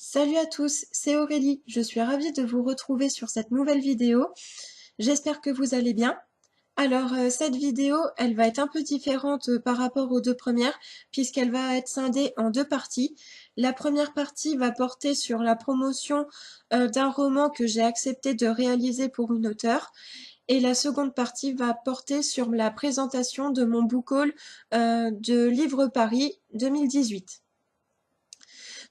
Salut à tous, c'est Aurélie. Je suis ravie de vous retrouver sur cette nouvelle vidéo. J'espère que vous allez bien. Alors, cette vidéo, elle va être un peu différente par rapport aux deux premières, puisqu'elle va être scindée en deux parties. La première partie va porter sur la promotion d'un roman que j'ai accepté de réaliser pour une auteure. Et la seconde partie va porter sur la présentation de mon book haul de Livre Paris 2018.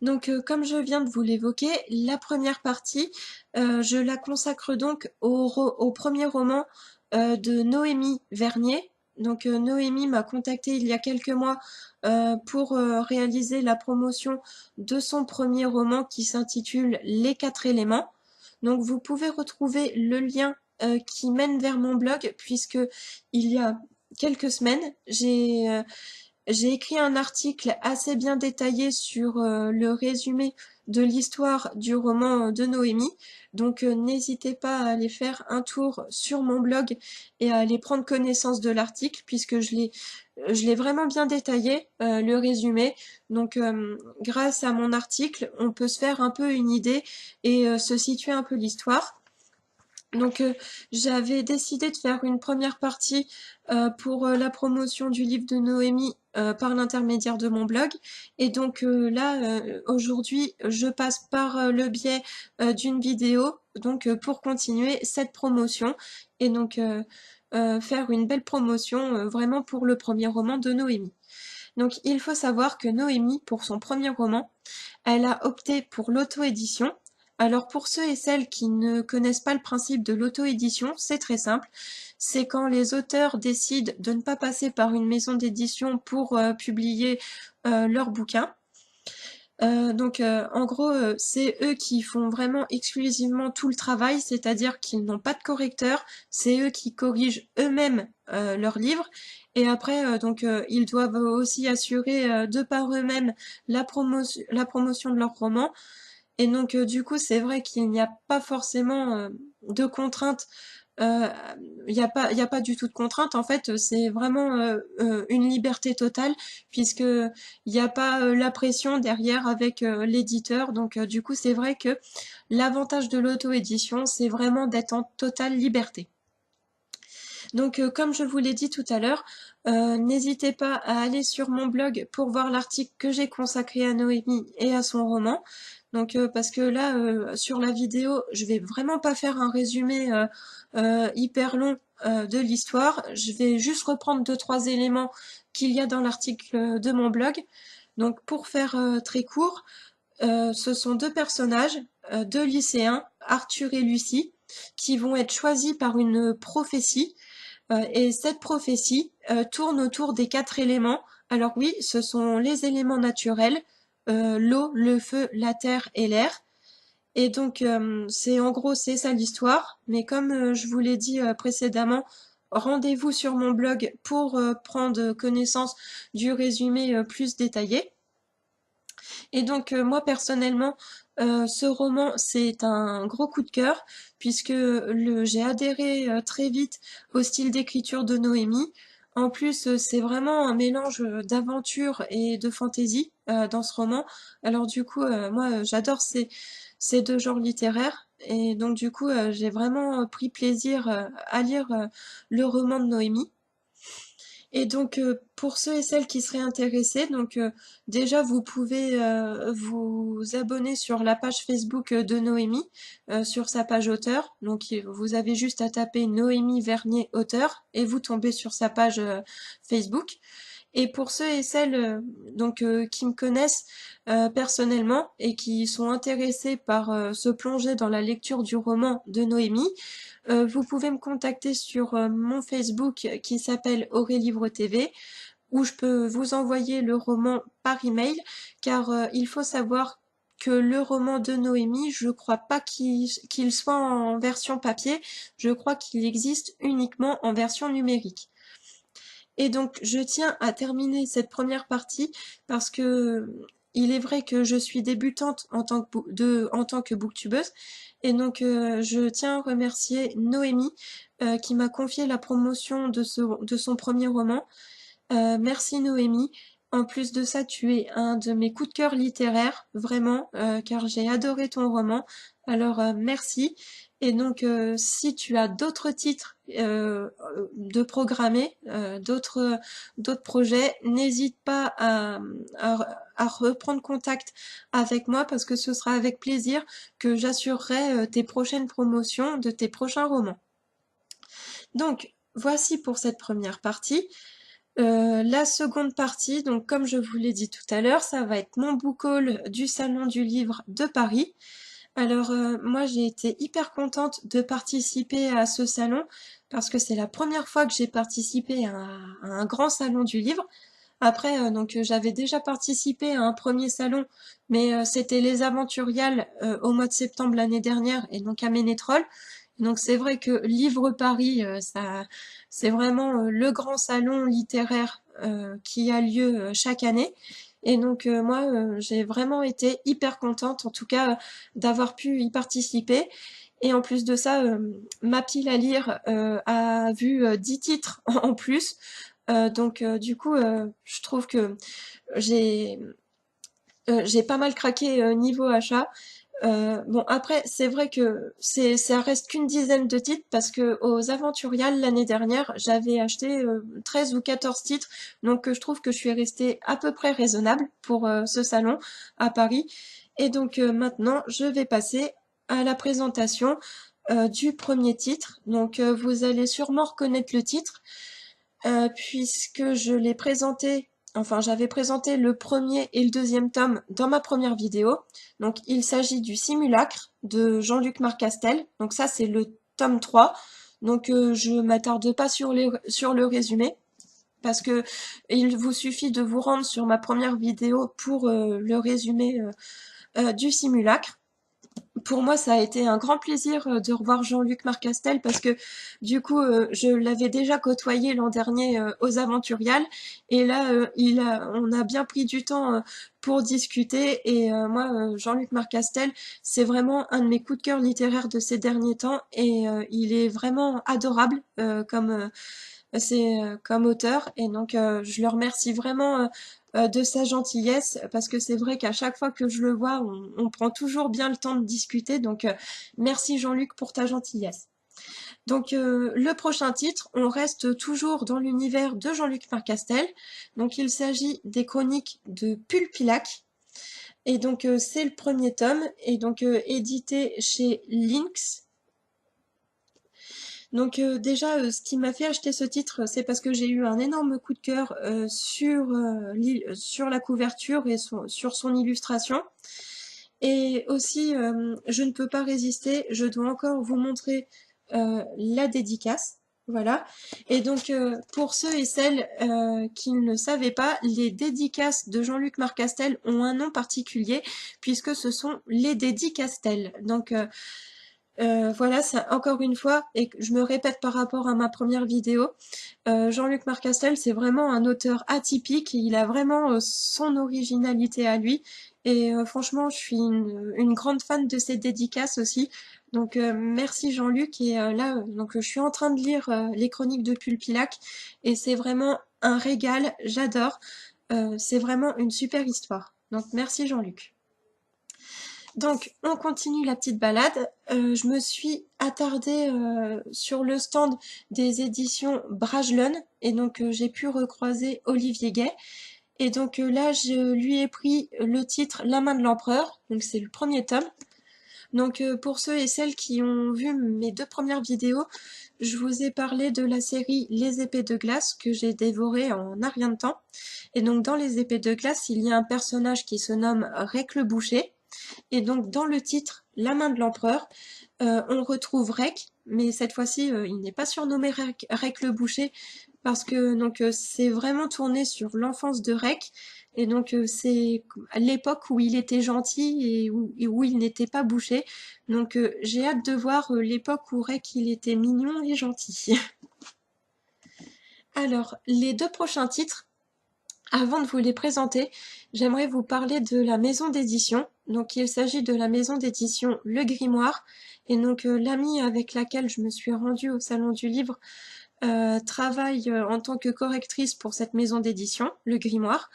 Donc, comme je viens de vous l'évoquer, la première partie, je la consacre donc au premier roman de Noémie Vernier. Donc, Noémie m'a contactée il y a quelques mois pour réaliser la promotion de son premier roman qui s'intitule Les quatre éléments. Donc, vous pouvez retrouver le lien qui mène vers mon blog, puisque il y a quelques semaines, j'ai écrit un article assez bien détaillé sur le résumé de l'histoire du roman de Noémie. Donc n'hésitez pas à aller faire un tour sur mon blog et à aller prendre connaissance de l'article, puisque je l'ai vraiment bien détaillé, le résumé. Donc grâce à mon article, on peut se faire un peu une idée et se situer un peu l'histoire. Donc j'avais décidé de faire une première partie pour la promotion du livre de Noémie par l'intermédiaire de mon blog. Et donc là, aujourd'hui, je passe par le biais d'une vidéo donc pour continuer cette promotion et donc faire une belle promotion vraiment pour le premier roman de Noémie. Donc il faut savoir que Noémie, pour son premier roman, elle a opté pour l'auto-édition. Alors pour ceux et celles qui ne connaissent pas le principe de l'auto-édition, c'est très simple. C'est quand les auteurs décident de ne pas passer par une maison d'édition pour publier leur bouquin. En gros, c'est eux qui font vraiment exclusivement tout le travail, c'est-à-dire qu'ils n'ont pas de correcteur, c'est eux qui corrigent eux-mêmes leurs livres, et après, ils doivent aussi assurer de par eux-mêmes la promotion de leur roman, et donc du coup, c'est vrai qu'il n'y a pas forcément de contraintes. euh, il y a pas du tout de contrainte. En fait, c'est vraiment une liberté totale, puisque il n'y a pas la pression derrière avec l'éditeur. Donc, du coup, c'est vrai que l'avantage de l'auto-édition, c'est vraiment d'être en totale liberté. Donc, comme je vous l'ai dit tout à l'heure, n'hésitez pas à aller sur mon blog pour voir l'article que j'ai consacré à Noémie et à son roman. Donc, parce que là, sur la vidéo, je vais vraiment pas faire un résumé hyper long de l'histoire. Je vais juste reprendre 2-3 éléments qu'il y a dans l'article de mon blog. Donc, pour faire très court, ce sont deux personnages, deux lycéens, Arthur et Lucie, qui vont être choisis par une prophétie. Et cette prophétie tourne autour des quatre éléments. Alors oui, ce sont les éléments naturels, l'eau, le feu, la terre et l'air. Et donc c'est en gros c'est ça l'histoire. Mais comme je vous l'ai dit précédemment, rendez-vous sur mon blog pour prendre connaissance du résumé plus détaillé. Et donc moi personnellement, ce roman c'est un gros coup de cœur puisque j'ai adhéré très vite au style d'écriture de Noémie. En plus, c'est vraiment un mélange d'aventure et de fantaisie dans ce roman. Alors du coup, moi j'adore ces deux genres littéraires et donc du coup j'ai vraiment pris plaisir à lire le roman de Noémie. Et donc, pour ceux et celles qui seraient intéressés, donc déjà vous pouvez vous abonner sur la page Facebook de Noémie, sur sa page auteur. Donc vous avez juste à taper Noémie Vernier auteur et vous tombez sur sa page Facebook. Et pour ceux et celles qui me connaissent personnellement et qui sont intéressés par se plonger dans la lecture du roman de Noémie, vous pouvez me contacter sur mon Facebook qui s'appelle Aurélivre TV, où je peux vous envoyer le roman par email, car il faut savoir que le roman de Noémie, je crois pas qu'il soit en version papier, je crois qu'il existe uniquement en version numérique. Et donc, je tiens à terminer cette première partie parce que il est vrai que je suis débutante en tant que booktubeuse. Et donc, je tiens à remercier Noémie qui m'a confié la promotion de son premier roman. Merci Noémie. En plus de ça, tu es un de mes coups de cœur littéraires, vraiment, car j'ai adoré ton roman. Alors merci. Et donc si tu as d'autres titres de programmer, d'autres projets, n'hésite pas à reprendre contact avec moi parce que ce sera avec plaisir que j'assurerai tes prochaines promotions de tes prochains romans. Donc voici pour cette première partie. La seconde partie, donc comme je vous l'ai dit tout à l'heure, ça va être mon book haul du Salon du Livre de Paris. Alors moi j'ai été hyper contente de participer à ce salon parce que c'est la première fois que j'ai participé à un grand salon du livre. Après donc j'avais déjà participé à un premier salon, mais c'était les Aventuriales au mois de septembre l'année dernière et donc à Ménétrol. Donc c'est vrai que Livre Paris, ça, c'est vraiment le grand salon littéraire qui a lieu chaque année. Et donc moi, j'ai vraiment été hyper contente, en tout cas, d'avoir pu y participer. Et en plus de ça, ma pile à lire a vu 10 titres en plus. Donc du coup, je trouve que j'ai j'ai pas mal craqué niveau achat. Bon après c'est vrai que ça reste qu'une dizaine de titres parce que aux Aventuriales l'année dernière j'avais acheté 13 ou 14 titres donc je trouve que je suis restée à peu près raisonnable pour ce salon à Paris et donc maintenant je vais passer à la présentation du premier titre donc vous allez sûrement reconnaître le titre puisque je l'ai présenté, enfin j'avais présenté le premier et le deuxième tome dans ma première vidéo. Donc il s'agit du Simulacre de Jean-Luc Marcastel. Donc ça c'est le tome 3. Donc je m'attarde pas sur le résumé parce que il vous suffit de vous rendre sur ma première vidéo pour le résumé du Simulacre. Pour moi, ça a été un grand plaisir de revoir Jean-Luc Marcastel parce que du coup, je l'avais déjà côtoyé l'an dernier aux Aventuriales et là, on a bien pris du temps pour discuter et moi, Jean-Luc Marcastel, c'est vraiment un de mes coups de cœur littéraires de ces derniers temps et il est vraiment adorable comme auteur et donc je le remercie vraiment de sa gentillesse parce que c'est vrai qu'à chaque fois que je le vois on prend toujours bien le temps de discuter donc merci Jean-Luc pour ta gentillesse. Donc le prochain titre, on reste toujours dans l'univers de Jean-Luc Marcastel, donc il s'agit des chroniques de Pulpilac et donc c'est le premier tome et donc édité chez Lynx. Donc déjà, ce qui m'a fait acheter ce titre, c'est parce que j'ai eu un énorme coup de cœur sur la couverture et sur son illustration. Et aussi, je ne peux pas résister, je dois encore vous montrer la dédicace. Voilà. Et donc, pour ceux et celles qui ne le savaient pas, les dédicaces de Jean-Luc Marcastel ont un nom particulier, puisque ce sont les dédicastels. Donc, voilà, ça, encore une fois, et je me répète par rapport à ma première vidéo, Jean-Luc Marcastel, c'est vraiment un auteur atypique, il a vraiment son originalité à lui, et franchement, je suis une grande fan de ses dédicaces aussi, donc merci Jean-Luc, et là, donc je suis en train de lire les chroniques de Pulpilac, et c'est vraiment un régal, j'adore, c'est vraiment une super histoire, donc merci Jean-Luc. Donc, on continue la petite balade. Je me suis attardée sur le stand des éditions Bragelonne et donc j'ai pu recroiser Olivier Gay. Et donc là, je lui ai pris le titre La main de l'empereur, donc c'est le premier tome. Donc pour ceux et celles qui ont vu mes deux premières vidéos, je vous ai parlé de la série Les épées de glace que j'ai dévoré en un rien de temps. Et donc dans Les épées de glace, il y a un personnage qui se nomme Rec le Boucher. Et donc dans le titre La main de l'empereur, on retrouve Rec, mais cette fois-ci il n'est pas surnommé Rec le Boucher parce que donc c'est vraiment tourné sur l'enfance de Rec et donc c'est à l'époque où il était gentil et où il n'était pas bouché. Donc j'ai hâte de voir l'époque où Rec il était mignon et gentil. Alors les deux prochains titres, avant de vous les présenter, j'aimerais vous parler de la maison d'édition. Donc il s'agit de la maison d'édition Le Grimoire. Et donc l'amie avec laquelle je me suis rendue au Salon du Livre travaille en tant que correctrice pour cette maison d'édition, Le Grimoire.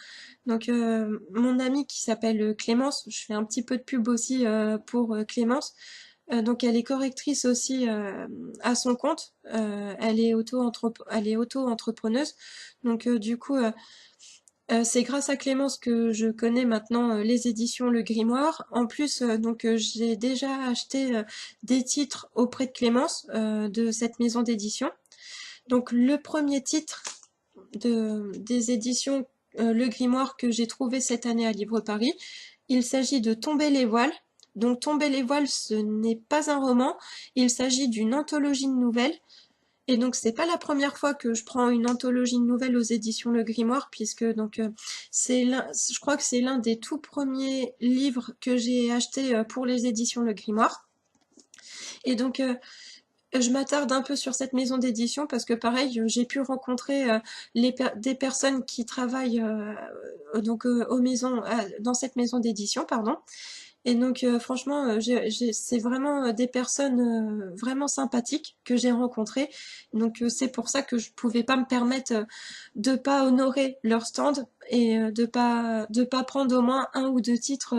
Donc mon amie qui s'appelle Clémence, je fais un petit peu de pub aussi pour Clémence. Donc elle est correctrice aussi à son compte. Elle est auto-entrepreneuse. Donc du coup, c'est grâce à Clémence que je connais maintenant les éditions Le Grimoire. En plus, j'ai déjà acheté des titres auprès de Clémence de cette maison d'édition. Donc le premier titre des éditions Le Grimoire que j'ai trouvé cette année à Livre Paris, il s'agit de Tomber les voiles. Donc Tomber les voiles, ce n'est pas un roman, il s'agit d'une anthologie de nouvelles. Et donc c'est pas la première fois que je prends une anthologie de nouvelles aux éditions Le Grimoire, puisque je crois que c'est l'un des tout premiers livres que j'ai acheté pour les éditions Le Grimoire. Et donc je m'attarde un peu sur cette maison d'édition parce que pareil, j'ai pu rencontrer des personnes qui travaillent dans cette maison d'édition, pardon. Et donc franchement, c'est vraiment des personnes vraiment sympathiques que j'ai rencontrées. Donc c'est pour ça que je pouvais pas me permettre de pas honorer leur stand et de pas prendre au moins un ou deux titres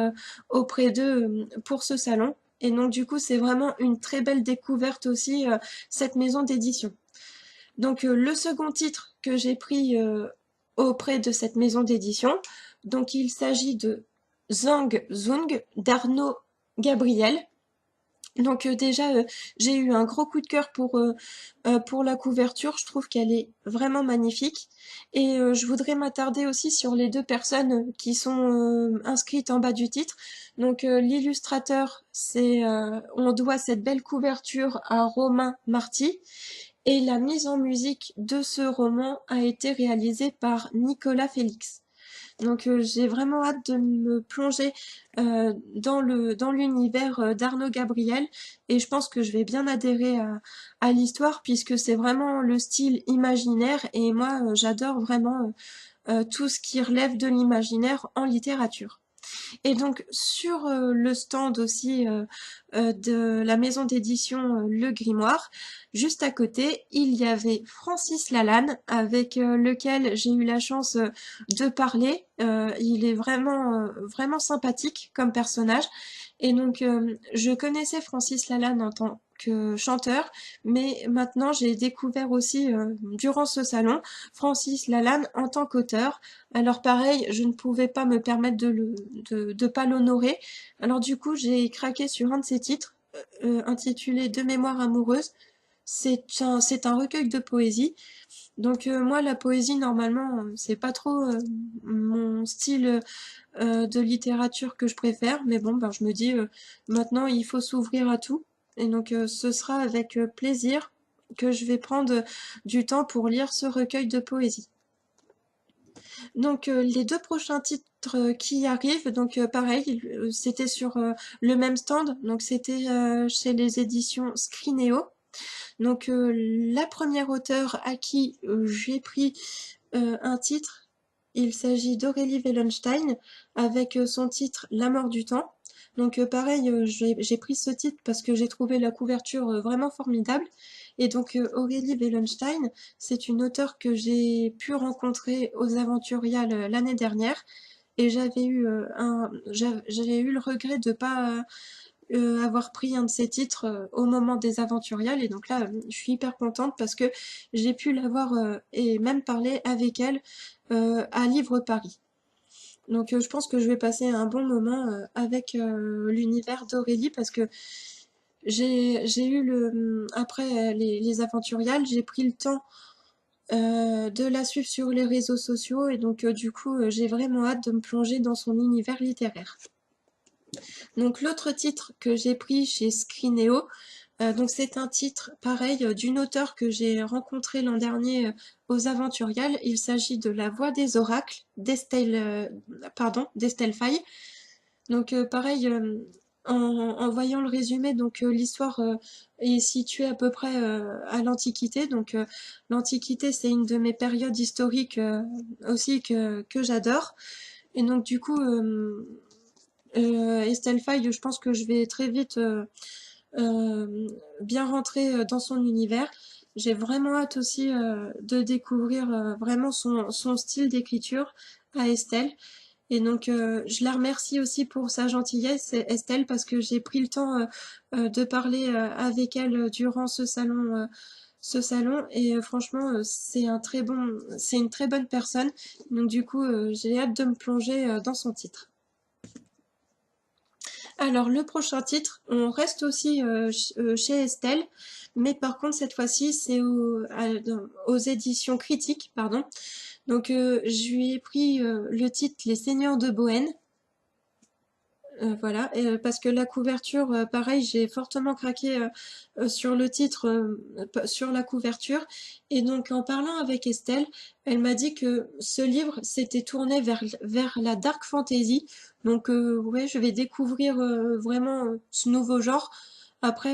auprès d'eux pour ce salon. Et donc du coup, c'est vraiment une très belle découverte aussi cette maison d'édition. Donc le second titre que j'ai pris auprès de cette maison d'édition, donc il s'agit de Zhang Zung d'Arnaud Gabriel. Donc déjà, j'ai eu un gros coup de cœur pour la couverture, je trouve qu'elle est vraiment magnifique. Et je voudrais m'attarder aussi sur les deux personnes qui sont inscrites en bas du titre. Donc l'illustrateur, on doit cette belle couverture à Romain Marty. Et la mise en musique de ce roman a été réalisée par Nicolas Félix. Donc j'ai vraiment hâte de me plonger dans l'univers d'Arnaud Gabriel et je pense que je vais bien adhérer à l'histoire puisque c'est vraiment le style imaginaire et moi j'adore vraiment tout ce qui relève de l'imaginaire en littérature. Et donc sur le stand aussi de la maison d'édition Le Grimoire, juste à côté, il y avait Francis Lalanne avec lequel j'ai eu la chance de parler. Il est vraiment sympathique comme personnage. Et donc je connaissais Francis Lalanne en tant que chanteur, mais maintenant j'ai découvert aussi durant ce salon Francis Lalanne en tant qu'auteur. Alors pareil, je ne pouvais pas me permettre de pas l'honorer. Alors du coup, j'ai craqué sur un de ses titres, intitulé De mémoire amoureuse. C'est un recueil de poésie. Donc moi, la poésie, normalement, c'est pas trop mon style de littérature que je préfère. Mais bon, ben, je me dis, maintenant, il faut s'ouvrir à tout. Et donc ce sera avec plaisir que je vais prendre du temps pour lire ce recueil de poésie. Donc les deux prochains titres qui arrivent, donc pareil, c'était sur le même stand, donc c'était chez les éditions Scrinéo. Donc la première auteure à qui j'ai pris un titre, il s'agit d'Aurélie Wellenstein avec son titre La mort du temps. Donc pareil, j'ai pris ce titre parce que j'ai trouvé la couverture vraiment formidable. Et donc Aurélie Wellenstein, c'est une auteure que j'ai pu rencontrer aux Aventuriales l'année dernière. Et j'ai eu le regret de pas avoir pris un de ses titres au moment des Aventuriales. Et donc là, je suis hyper contente parce que j'ai pu l'avoir et même parler avec elle à Livre Paris. Donc je pense que je vais passer un bon moment avec l'univers d'Aurélie parce que j'ai eu après les Aventuriales, j'ai pris le temps de la suivre sur les réseaux sociaux et donc du coup j'ai vraiment hâte de me plonger dans son univers littéraire. Donc l'autre titre que j'ai pris chez Scrinéo, donc c'est un titre pareil d'une auteure que j'ai rencontrée l'an dernier aux Aventuriales. Il s'agit de La Voix des Oracles d'Estelle Faye. Donc pareil, en voyant le résumé, donc l'histoire est située à peu près à l'Antiquité. Donc l'Antiquité, c'est une de mes périodes historiques aussi que j'adore. Et donc du coup, Estelle Faye, je pense que je vais très vite bien rentrer dans son univers. J'ai vraiment hâte aussi de découvrir vraiment son style d'écriture à Estelle. Et donc, je la remercie aussi pour sa gentillesse, Estelle, parce que j'ai pris le temps de parler avec elle durant ce salon, et franchement, c'est une très bonne personne. Donc, du coup, j'ai hâte de me plonger dans son titre. Alors, le prochain titre, on reste aussi chez Estelle, mais par contre, cette fois-ci, c'est aux éditions critiques, pardon. Donc, je lui ai pris le titre Les Seigneurs de Bohême. Voilà, parce que la couverture, pareil, j'ai fortement craqué sur le titre, sur la couverture. Et donc, en parlant avec Estelle, elle m'a dit que ce livre s'était tourné vers la dark fantasy. Donc, ouais, je vais découvrir vraiment ce nouveau genre. Après,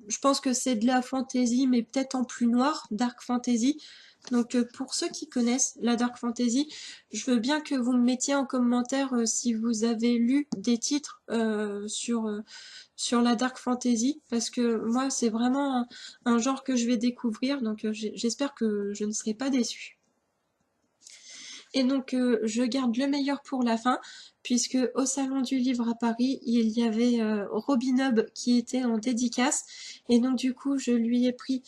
je pense que c'est de la fantasy, mais peut-être en plus noir, dark fantasy. Donc pour ceux qui connaissent la dark fantasy, je veux bien que vous me mettiez en commentaire si vous avez lu des titres sur la dark fantasy, parce que moi c'est vraiment un genre que je vais découvrir, donc j'espère que je ne serai pas déçue. Et donc je garde le meilleur pour la fin, puisque au Salon du Livre à Paris, il y avait Robin Hobb qui était en dédicace, et donc du coup je lui ai pris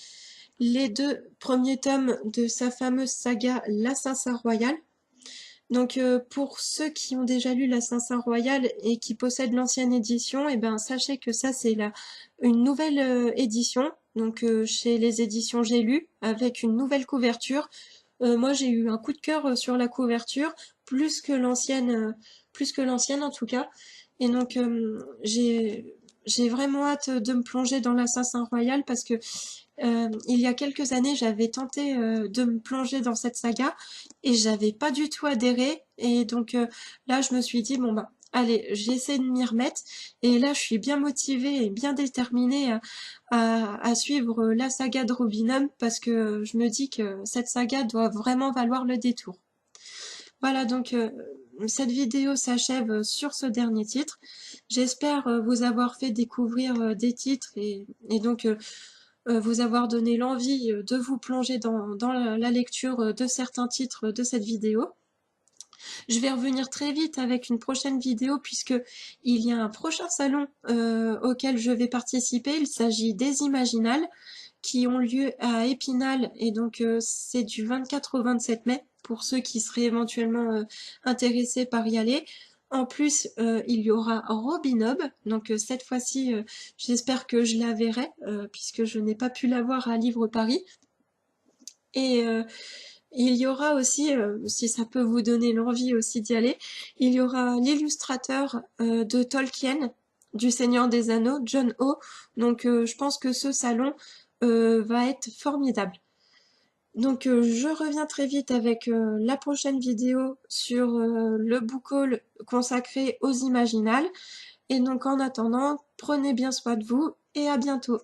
les 2 premiers tomes de sa fameuse saga L'Assassin Royal. Donc pour ceux qui ont déjà lu L'Assassin Royal et qui possèdent l'ancienne édition, et ben sachez que ça c'est une nouvelle édition, donc chez les éditions J'ai lu, avec une nouvelle couverture. Moi j'ai eu un coup de cœur sur la couverture, plus que l'ancienne en tout cas. Et donc j'ai vraiment hâte de me plonger dans l'Assassin Royal parce que il y a quelques années, j'avais tenté de me plonger dans cette saga et j'avais pas du tout adhéré. Et donc là, je me suis dit, bon bah, allez, j'essaie de m'y remettre. Et là, je suis bien motivée et bien déterminée à suivre la saga de Robin Hood parce que je me dis que cette saga doit vraiment valoir le détour. Voilà, donc cette vidéo s'achève sur ce dernier titre. J'espère vous avoir fait découvrir des titres et donc vous avoir donné l'envie de vous plonger dans la lecture de certains titres de cette vidéo. Je vais revenir très vite avec une prochaine vidéo puisque il y a un prochain salon auquel je vais participer. Il s'agit des Imaginales qui ont lieu à Épinal et donc c'est du 24 au 27 mai pour ceux qui seraient éventuellement intéressés par y aller. En plus, il y aura Robin Hobb, donc cette fois-ci, j'espère que je la verrai, puisque je n'ai pas pu la voir à Livre Paris. Et il y aura aussi, si ça peut vous donner l'envie aussi d'y aller, il y aura l'illustrateur de Tolkien, du Seigneur des Anneaux, John O. Donc je pense que ce salon va être formidable. Donc je reviens très vite avec la prochaine vidéo sur le book haul consacré aux Imaginales. Et donc en attendant, prenez bien soin de vous et à bientôt.